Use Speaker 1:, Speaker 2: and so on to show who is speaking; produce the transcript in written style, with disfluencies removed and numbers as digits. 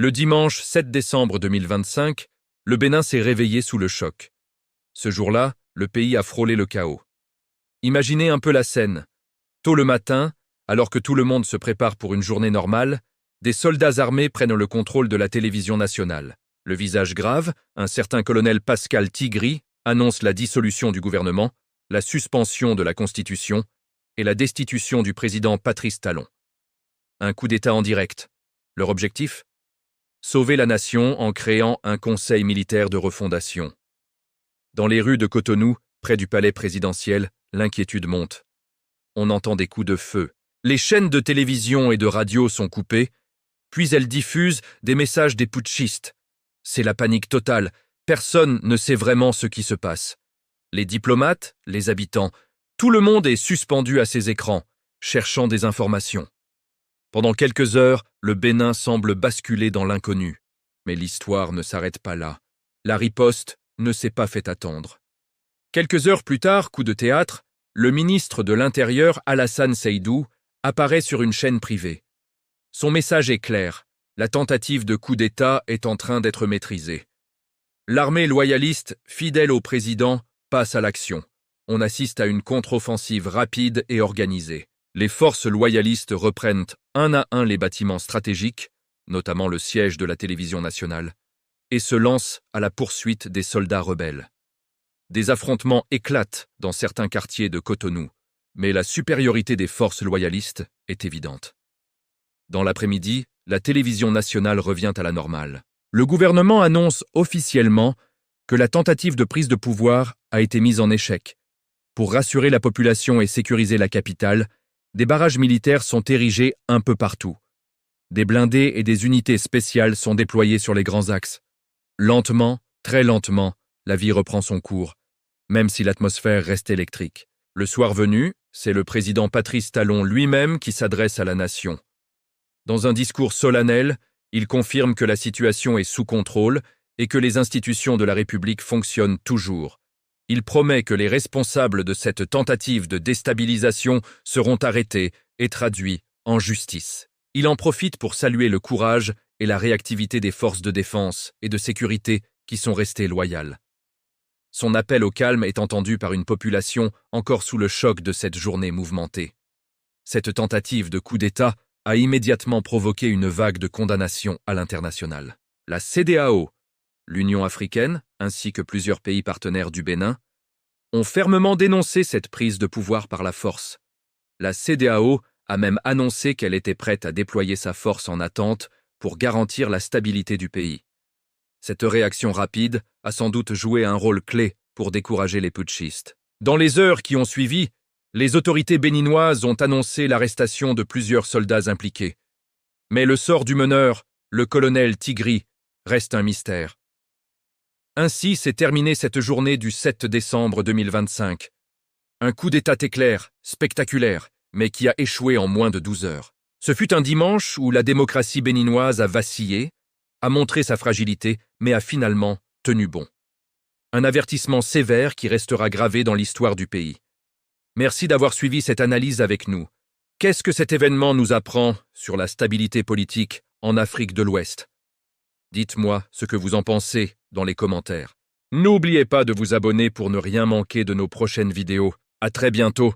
Speaker 1: Le dimanche 7 décembre 2025, le Bénin s'est réveillé sous le choc. Ce jour-là, le pays a frôlé le chaos. Imaginez un peu la scène. Tôt le matin, alors que tout le monde se prépare pour une journée normale, des soldats armés prennent le contrôle de la télévision nationale. Le visage grave, un certain colonel Pascal Tigri annonce la dissolution du gouvernement, la suspension de la Constitution et la destitution du président Patrice Talon. Un coup d'État en direct. Leur objectif ? Sauver la nation en créant un conseil militaire de refondation. Dans les rues de Cotonou, près du palais présidentiel, l'inquiétude monte. On entend des coups de feu. Les chaînes de télévision et de radio sont coupées, puis elles diffusent des messages des putschistes. C'est la panique totale. Personne ne sait vraiment ce qui se passe. Les diplomates, les habitants, tout le monde est suspendu à ses écrans, cherchant des informations. Pendant quelques heures, le Bénin semble basculer dans l'inconnu. Mais l'histoire ne s'arrête pas là. La riposte ne s'est pas fait attendre. Quelques heures plus tard, coup de théâtre, le ministre de l'Intérieur, Alassane Seydou, apparaît sur une chaîne privée. Son message est clair. La tentative de coup d'État est en train d'être maîtrisée. L'armée loyaliste, fidèle au président, passe à l'action. On assiste à une contre-offensive rapide et organisée. Les forces loyalistes reprennent un à un les bâtiments stratégiques, notamment le siège de la télévision nationale, et se lancent à la poursuite des soldats rebelles. Des affrontements éclatent dans certains quartiers de Cotonou, mais la supériorité des forces loyalistes est évidente. Dans l'après-midi, la télévision nationale revient à la normale. Le gouvernement annonce officiellement que la tentative de prise de pouvoir a été mise en échec. Pour rassurer la population et sécuriser la capitale, des barrages militaires sont érigés un peu partout. Des blindés et des unités spéciales sont déployés sur les grands axes. Lentement, très lentement, la vie reprend son cours, même si l'atmosphère reste électrique. Le soir venu, c'est le président Patrice Talon lui-même qui s'adresse à la nation. Dans un discours solennel, il confirme que la situation est sous contrôle et que les institutions de la République fonctionnent toujours. Il promet que les responsables de cette tentative de déstabilisation seront arrêtés et traduits en justice. Il en profite pour saluer le courage et la réactivité des forces de défense et de sécurité qui sont restées loyales. Son appel au calme est entendu par une population encore sous le choc de cette journée mouvementée. Cette tentative de coup d'État a immédiatement provoqué une vague de condamnation à l'international. La CEDEAO, l'Union africaine, ainsi que plusieurs pays partenaires du Bénin, ont fermement dénoncé cette prise de pouvoir par la force. La CEDEAO a même annoncé qu'elle était prête à déployer sa force en attente pour garantir la stabilité du pays. Cette réaction rapide a sans doute joué un rôle clé pour décourager les putschistes. Dans les heures qui ont suivi, les autorités béninoises ont annoncé l'arrestation de plusieurs soldats impliqués. Mais le sort du meneur, le colonel Tigri, reste un mystère. Ainsi s'est terminée cette journée du 7 décembre 2025. Un coup d'État éclair, spectaculaire, mais qui a échoué en moins de 12 heures. Ce fut un dimanche où la démocratie béninoise a vacillé, a montré sa fragilité, mais a finalement tenu bon. Un avertissement sévère qui restera gravé dans l'histoire du pays. Merci d'avoir suivi cette analyse avec nous. Qu'est-ce que cet événement nous apprend sur la stabilité politique en Afrique de l'Ouest ? Dites-moi ce que vous en pensez dans les commentaires. N'oubliez pas de vous abonner pour ne rien manquer de nos prochaines vidéos. À très bientôt.